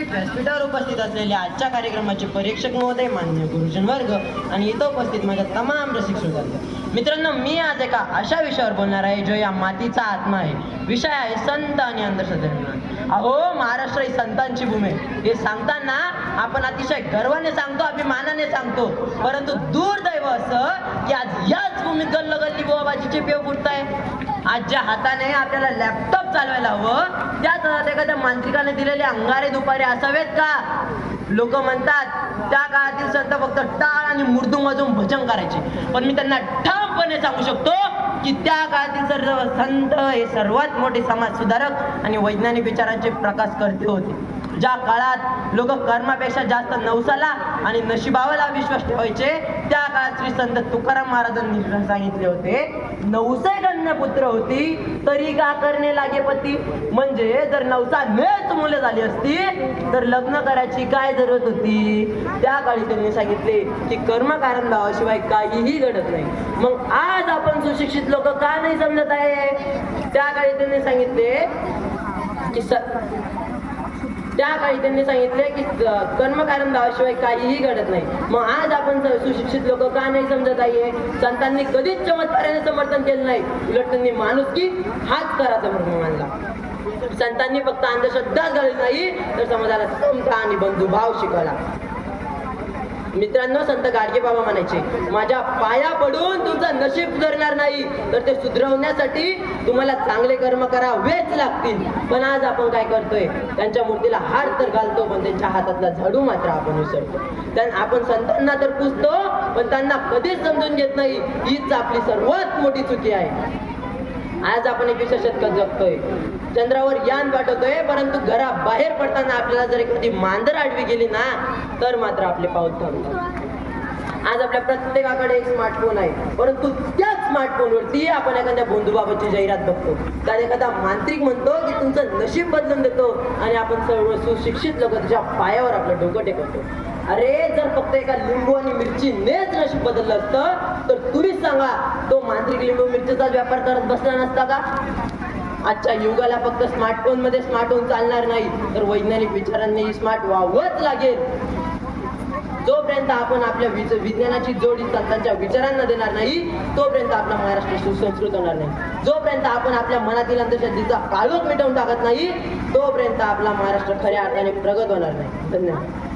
व्यासपीठावर उपस्थित असलेले आजच्या कार्यक्रमाचे परीक्षक महोदय, मान्य गुरुजन वर्ग आणि इथं उपस्थित माझ्या तमाम रसिक श्रोतांनो, मित्रांनो, मी आज एका अशा विषयावर बोलणार आहे जो या मातीचा आत्मा आहे. विषय आहे संत आणि अंधश्रद्धा. अहो, महाराष्ट्र ही संतांची भूमी आहे. हे सांगताना आपण अतिशय गर्वाने सांगतो, अभिमानाने सांगतो, परंतु दुर्दैव असं की आज याच भूमीत गल्लोगल्ली बोवाबाजीचे पेव फुटताय. आज ज्या हाताने आपल्याला लॅपटॉप चालवायला हवं त्याच हातात एखाद्या मांत्रिकाने दिलेले अंगारे दुपारे असावेत का? लोक म्हणतात त्या काळातील संत फक्त टाळ आणि मृदुंग वाजवून भजन करायचे, पण मी त्यांना ठामपणे सांगू शकतो की त्या काळातील सर्व संत हे सर्वात मोठे समाज सुधारक आणि वैज्ञानिक विचारांचे प्रकाश करते होते. ज्या काळात लोक कर्मापेक्षा जास्त नवसाला आणि नशिबावाला विश्वास ठेवायचे, त्या काळात श्री संत तुकाराम महाराजांनी सांगितले होते, नवसे गण्य पुत्र होती तरी का करणे लागे पती. म्हणजे जर नवसा नेच मुले झाली असती तर लग्न करायची काय जरूरत होती? त्या काळी त्यांनी सांगितले की कर्मकारण भावाशिवाय काहीही घडत नाही. मग आज आपण सुशिक्षित लोक का नाही समजत आहे? त्या काळी त्यांनी सांगितले की कर्मकारण भावाशिवाय काहीही घडत नाही. मग आज आपण सुशिक्षित लोक का नाही समजत आहे? संतांनी कधीच चमत्काराने समर्थन केलं नाही, उलट त्यांनी माणुसकी हाच कराचा म्हणून मानला. संतांनी फक्त अंधश्रद्धाच घालली नाही तर समाजाला समता आणि बंधुभाव शिकवला. मित्रांनो, संत गाडगे बाबा म्हणायचे, माझ्या पाया पडून तुमचं नशीब सुधारणार नाही तर ते सुधरवण्यासाठी तुम्हाला चांगले कर्म करावेच लागतील. पण आज आपण काय करतोय? त्यांच्या मूर्तीला हार तर घालतो, पण त्यांच्या हातातला झाडू मात्र आपण विसरतो. आपण संतांना तर पुजतो, पण त्यांना कधीच समजून घेत नाही. हीच आपली सर्वात मोठी चुकी आहे. आज आपण 21व्या शतकात जगतोय, चंद्रावर यान पाठवतोय, परंतु घराबाहेर पडताना आपल्याला जर एखादी मांजर आडवी गेली ना तर मात्र आपले पाऊल थांबतात. आज आपल्या प्रत्येकाकडे एक स्मार्टफोन आहे, परंतु त्याच स्मार्टफोनवरती आपण एखाद्या बंधुबाबाची जाहिरात बघतो, त्यात एखादा मांत्रिक म्हणतो की तुमचं नशीब बदलून देतो, आणि आपण सर्व सुशिक्षित लोक त्याच्या पायावर आपलं डोकं टेकवतो. अरे, जर फक्त एका लिंबू आणि मिरचीनेच नशीब बदललं असतं तर तुम्हीच सांगा, तो मांत्रिक लिंबू मिरचीचा व्यापार करत बसला नसता का? आजच्या युगाला फक्त स्मार्टफोन मध्ये स्मार्टफोन चालणार नाही तर वैज्ञानिक विचारांनी स्मार्ट व्हावंच लागेल. जोपर्यंत आपण आपल्या विज्ञानाची जोडी संतांच्या विचारांना देणार नाही तोपर्यंत आपला महाराष्ट्र सुसंस्कृत होणार नाही. जोपर्यंत आपण आपल्या मनातील अंधश्रद्धेचा काळोख मिटवून टाकत नाही तोपर्यंत आपला महाराष्ट्र खऱ्या अर्थाने प्रगत होणार नाही. धन्यवाद.